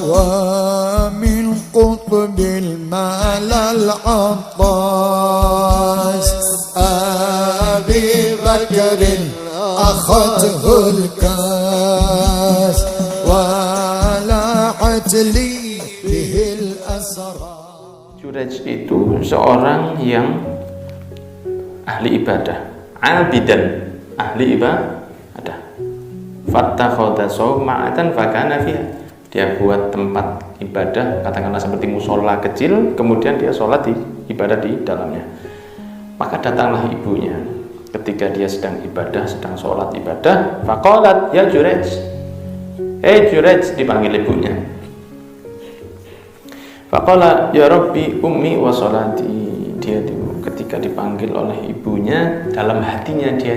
ومن قطب المال العطاس أبي بكر أخذه الكاس ولاحت لي به الأسرار. Jurayj itu seorang yang ahli ibadah, abidan, ahli ibadah. Fattakhadha sawma'atan fakana fiha. Dia buat tempat ibadah, katakanlah seperti musola kecil, kemudian dia sholat ibadah di dalamnya. Maka datanglah ibunya ketika dia sedang ibadah, sedang sholat ibadah. Faqalat ya Jurayj, Jurayj, dipanggil ibunya. Faqala ya Rabbi ummi wa sholati. Dia ketika dipanggil oleh ibunya, dalam hatinya dia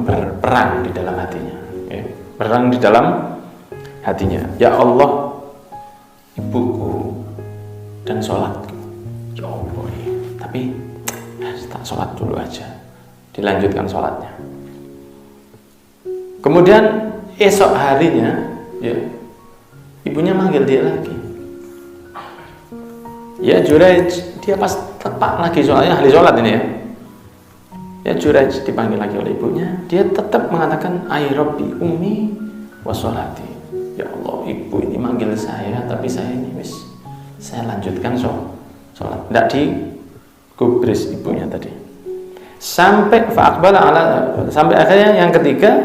berperang di dalam hatinya, berperang di dalam hatinya. Ya Allah, ibuku dan sholatku. Ya Allah, tapi tak sholat dulu aja, dilanjutkan sholatnya. Kemudian esok harinya, ibunya manggil dia lagi. Ya Jurayj, dia pas tepat lagi soalnya ahli sholat ini ya. Ya Jurayj, dipanggil lagi oleh ibunya. Dia tetap mengatakan ay Rabbi ummi wa sholati. Ya Allah, ibu ini manggil saya, tapi saya ini saya lanjutkan sholat. Tidak digubris ibunya tadi. Sampai akhirnya yang ketiga,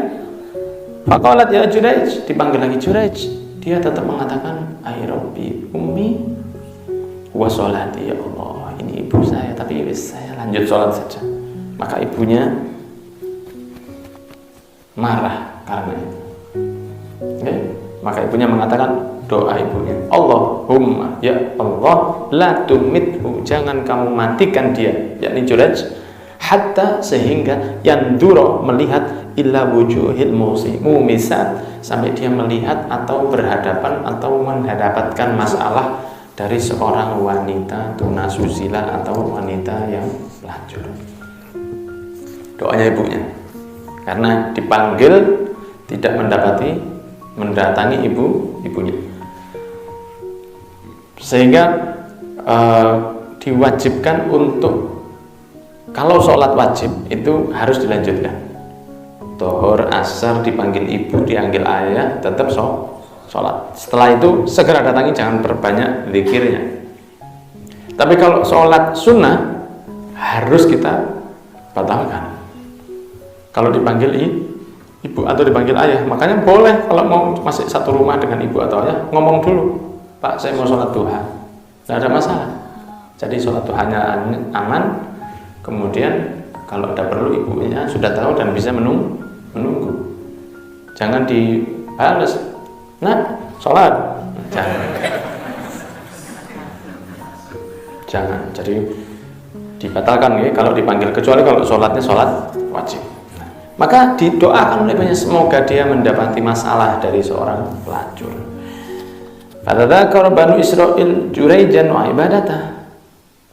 faqalat ya Jurayj, dipanggil lagi Jurayj. Dia tetap mengatakan ay Rabbi ummi wa sholati. Ya Allah, ini ibu saya, tapi saya lanjut sholat saja. Maka ibunya marah karena itu. Maka ibunya mengatakan doa ibunya, Allahumma ya Allah la tumithu, jangan kamu matikan dia, yakni Jurayj, hatta sehingga yanduro melihat illa wujuhil mumisat, sampai dia melihat atau berhadapan atau mendapatkan masalah dari seorang wanita tunasusila atau wanita yang pelacur. Doanya ibunya, karena dipanggil tidak mendatangi ibunya, sehingga diwajibkan untuk kalau sholat wajib itu harus dilanjutkan. Dhuhur, asar dipanggil ibu, dipanggil ayah, tetap sholat. Setelah itu segera datangi, jangan perbanyak zikirnya. Tapi kalau sholat sunnah harus kita batalkan. Kalau dipanggil ibu atau dipanggil ayah, makanya boleh kalau mau masih satu rumah dengan ibu atau ayah, ngomong dulu, Pak, saya mau sholat duha, tidak ada masalah. Jadi sholat duhanya aman. Kemudian kalau ada perlu, ibunya sudah tahu dan bisa menunggu. Jangan dibalas, nah sholat, jangan. Jadi dibatalkan kalau dipanggil, kecuali kalau sholatnya sholat wajib. Maka didoakan oleh ibunya, semoga dia mendapati masalah dari seorang pelacur. Fadzakara banu Israil Jurayjan wa ibadatah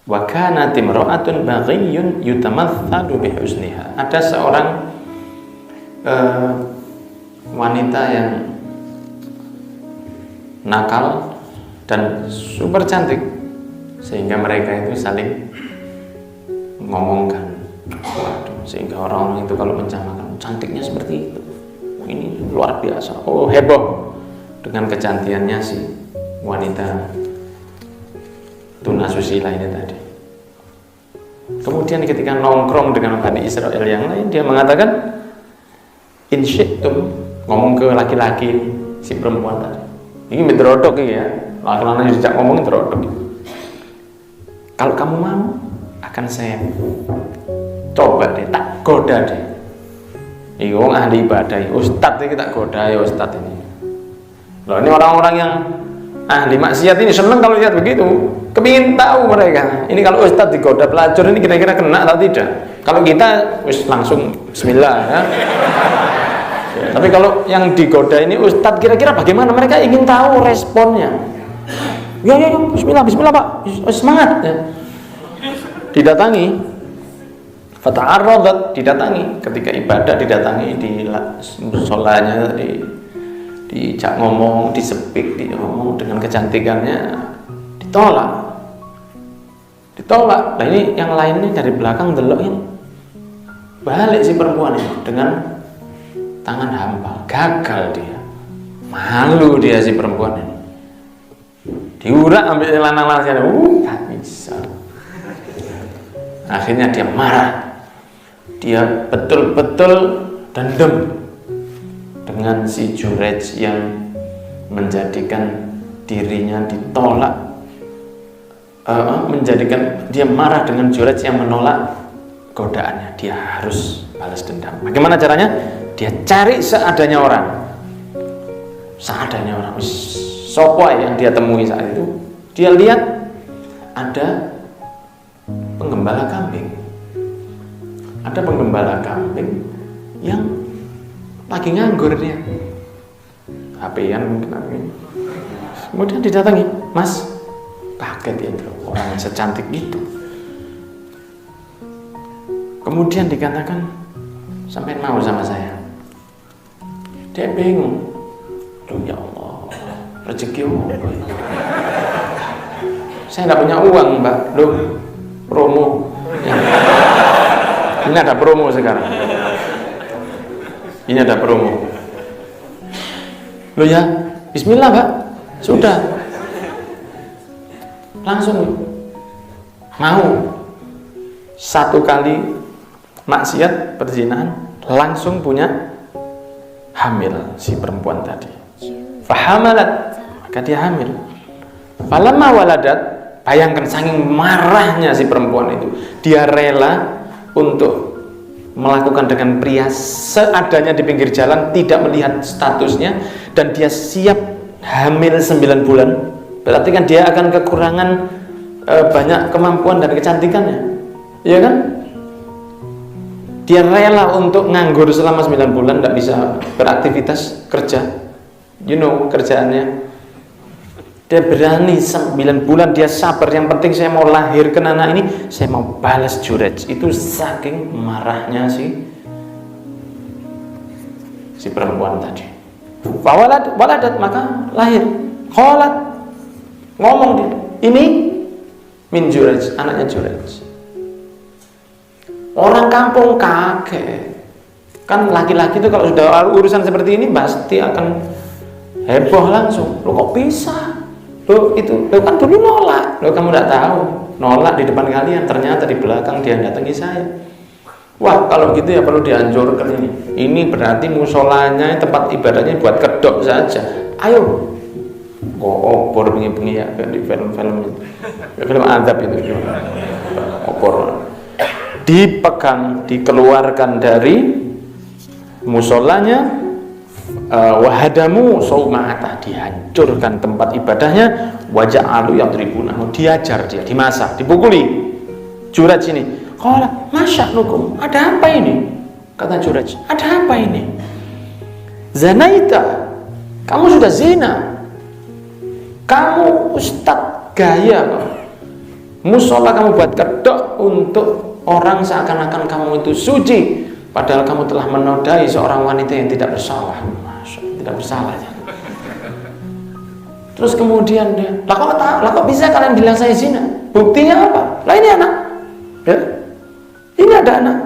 wa kanat imra'atun baghiyyun yutamatsalu bi husniha. Ada seorang wanita yang nakal dan super cantik, sehingga mereka itu saling ngomongkan. Sehingga orang-orang itu kalau mencamatkan, cantiknya seperti itu, ini luar biasa, heboh dengan kecantiannya si wanita tunasusila ini tadi. Kemudian ketika nongkrong dengan Bani Israel yang lain, dia mengatakan in syi'tum, ngomong ke laki-laki si perempuan tadi. Ini medrodok ya, laki-laki dijak ngomong medrodok. Kalau kamu mau, akan saya coba deh, tak goda deh. Ini orang ahli ibadah, ustadz ini tak goda ya ustadz ini. Loh, ini orang-orang yang ahli maksiat ini senang kalau lihat begitu, kepingin tahu mereka. Ini kalau ustadz digoda pelacur ini kira-kira kena atau tidak? Kalau kita langsung bismillah ya. Tapi kalau yang digoda ini ustadz, kira-kira bagaimana? Mereka ingin tahu responnya. Ya, bismillah Pak, semangat ya. Didatangi, fata'arradat, didatangi ketika ibadah, didatangi di musolanya, di dijak ngomong, disepik, ngomong dengan kecantikannya, ditolak. Nah ini yang lainnya dari belakang delok ini, balik si perempuan ini dengan tangan hampa, gagal dia, malu dia si perempuan ini, diurak ambil lanang-lanang, tak bisa. Akhirnya dia marah, dia betul-betul dendam dengan si Jurej yang menjadikan dirinya ditolak, menjadikan dia marah dengan Jurej yang menolak godaannya. Dia harus balas dendam. Bagaimana caranya? Dia cari seadanya orang, sopo yang dia temui saat itu. Dia lihat ada penggembala kambing yang lagi nganggur dia, HP-an mungkin. Kemudian didatangi, Mas, kaget ya orang yang secantik itu. Kemudian dikatakan, sampai mau sama saya. Dia bingung, loh ya Allah, rezeki apa? Saya nggak punya uang, Mbak. Loh, promo. Ini ada promo sekarang. Ini ada promo. Loh ya, bismillah, Pak. Sudah. Langsung mau. Satu kali maksiat perzinahan, langsung punya hamil si perempuan tadi. Fahamalat, maka dia hamil. Falamma waladat, bayangkan saking marahnya si perempuan itu, dia rela untuk melakukan dengan pria seadanya di pinggir jalan, tidak melihat statusnya, dan dia siap hamil 9 bulan. Berarti kan dia akan kekurangan banyak kemampuan dan kecantikannya, iya kan? Dia rela untuk nganggur selama 9 bulan, tidak bisa beraktivitas kerja, kerjaannya. Dia berani 9 bulan, dia sabar. Yang penting saya mau lahirkan anak ini, saya mau balas Jurej. Itu saking marahnya si perempuan tadi. Waladat, maka lahir. Kholat, ngomong dia, ini min Jurej, anaknya Jurej. Orang kampung kaget. Kan laki-laki itu kalau sudah urusan seperti ini pasti akan heboh langsung. Lo kok bisa? Lo kan dulu nolak. Lo kamu tidak tahu, nolak di depan kalian, ternyata di belakang dia datangi saya. Wah, kalau gitu ya perlu dihancurkan ini. Ini berarti musolanya, tempat ibadahnya buat kedok saja. Ayo. Opor bengi-bengi ya di film-film adab itu. Opor dipegang, dikeluarkan dari musolanya. Wahadamu sauma'atah, dihancurkan tempat ibadahnya. Waja'alu yadribunahu, diajar dia, dimasak, dipukuli. Jurej ini, qala masya'nukum, ada apa ini? Kata Jurej, ada apa ini? Zanaita, kamu sudah zina. Kamu ustadz gaya, musola kamu buat kedok untuk orang seakan-akan kamu itu suci, padahal kamu telah menodai seorang wanita yang tidak bersalah. Tidak bersalah. Terus kemudian dia, lah kok bisa kalian bilang saya zina? Buktinya apa? Lah ini anak, ya? Ini ada anak.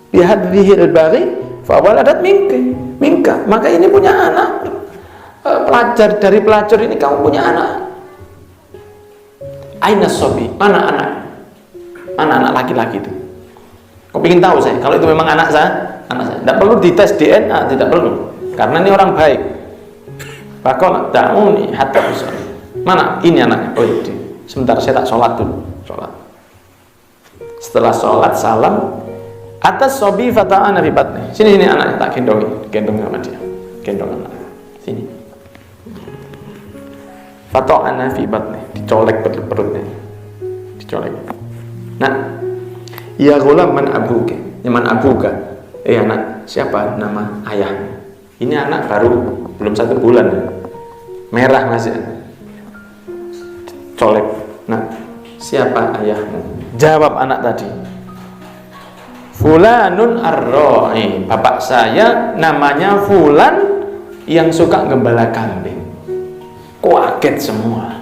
Bihadhil bari, fawaladat minka. Maka ini punya anak. Dari pelacur ini kamu punya anak. Aina sobi, mana anak? Mana anak laki-laki itu? Kau ingin tahu saya? Kalau itu memang anak saya. Tidak perlu dites DNA, tidak perlu. Karena ini orang baik. Pakola da'uni hatta usalli. Mana? Ini anaknya. Oh iya. Sebentar saya tak sholat dulu. Sholat. Setelah sholat salam, atas sobi fata'ana fi batni. Sini anaknya tak gendong sama dia. Gendong anak. Sini. Fata'ana fi batni. Dicolek perutnya. Dicolek. Nah, ya ghulam man abuka. Man abuka. Anak, siapa nama ayahmu? Ini anak baru belum 1 bulan, merah masih, colek. Nah, siapa ayahmu? Jawab anak tadi, Fulanun ar-ra'i, bapak saya namanya Fulan yang suka gembala kambing. Kaget semua.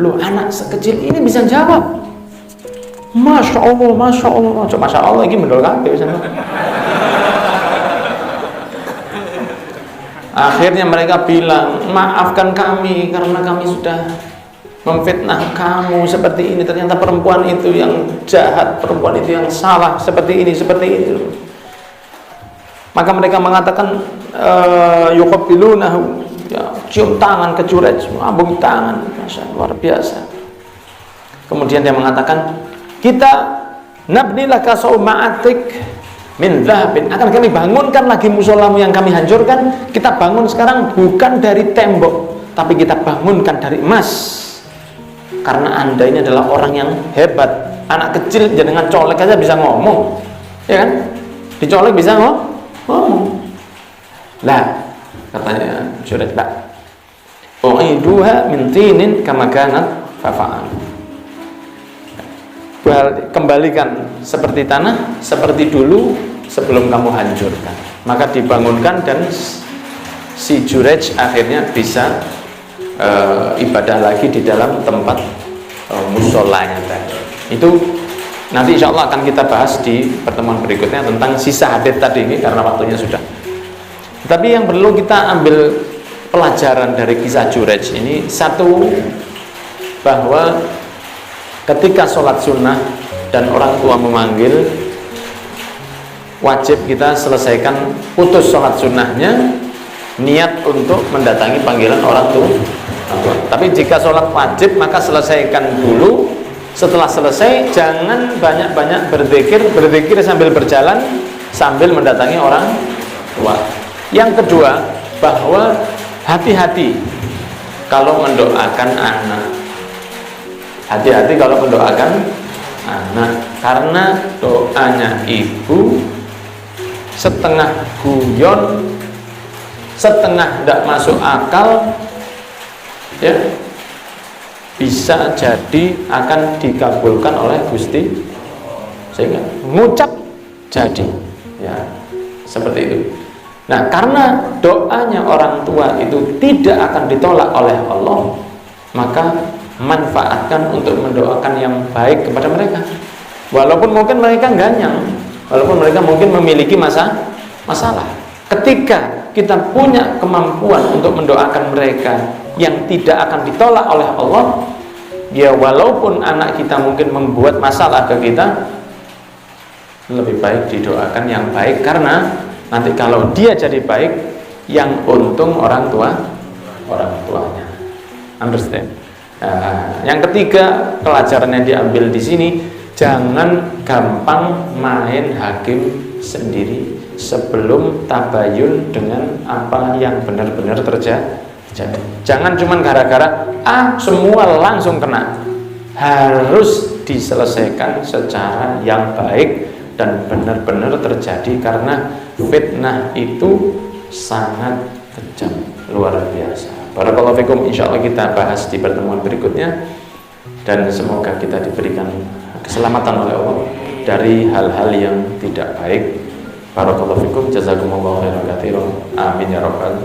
Loh, anak sekecil ini bisa jawab. Masya Allah, Masya Allah. Masya Allah, ini mendol kabeh. Akhirnya mereka bilang, maafkan kami karena kami sudah memfitnah kamu seperti ini. Ternyata perempuan itu yang jahat, perempuan itu yang salah, seperti ini, seperti itu. Maka mereka mengatakan, yuqabbilunahu, ya, cium tangan ke Jurej, ambung tangan, Masya, luar biasa. Kemudian dia mengatakan, kita nabni laka sauma'atik min dhahabin, akan kami bangunkan lagi musolamu yang kami hancurkan. Kita bangun sekarang bukan dari tembok, tapi kita bangunkan dari emas. Karena Anda ini adalah orang yang hebat. Anak kecil dengan colek aja bisa ngomong, ya kan? Dicolek bisa ngomong. Lah, katanya Jurej, "Pak, u'iduha min tinin kama kanat fafa'al." Kembalikan seperti tanah, seperti dulu sebelum kamu hancurkan. Maka dibangunkan dan si Jurej akhirnya bisa ibadah lagi di dalam tempat musolanya tadi. Itu nanti insya Allah akan kita bahas di pertemuan berikutnya tentang sisa hadits tadi ini, karena waktunya sudah. Tapi yang perlu kita ambil pelajaran dari kisah Jurej ini, satu, bahwa ketika sholat sunnah dan orang tua memanggil, wajib kita selesaikan, putus sholat sunnahnya, niat untuk mendatangi panggilan orang tua. Tapi jika sholat wajib, maka selesaikan dulu. Setelah selesai, jangan banyak-banyak berzikir sambil berjalan, sambil mendatangi orang tua. Yang kedua, bahwa hati-hati kalau mendoakan anak. Hati-hati kalau mendoakan anak, karena doanya ibu setengah guyon, setengah tidak masuk akal, ya, bisa jadi akan dikabulkan oleh Gusti, sehingga ngucap jadi, ya, seperti itu. Nah, karena doanya orang tua itu tidak akan ditolak oleh Allah, maka manfaatkan untuk mendoakan yang baik kepada mereka. Walaupun mungkin mereka ganyang, walaupun mereka mungkin memiliki masalah. Ketika kita punya kemampuan untuk mendoakan mereka yang tidak akan ditolak oleh Allah, ya walaupun anak kita mungkin membuat masalah ke kita, lebih baik didoakan yang baik, karena nanti kalau dia jadi baik, yang untung orang tuanya. Understand? Nah, yang ketiga, pelajaran yang diambil di sini, jangan gampang main hakim sendiri sebelum tabayun dengan apa yang benar-benar terjadi. Jangan cuman gara-gara semua langsung kena. Harus diselesaikan secara yang baik dan benar-benar terjadi, karena fitnah itu sangat kejam, luar biasa. Barakallahu fikum. Insyaallah kita bahas di pertemuan berikutnya, dan semoga kita diberikan keselamatan oleh Allah dari hal-hal yang tidak baik. Barakallahu fikum. Jazakumullahu khairan katsiran. Amin ya rabbal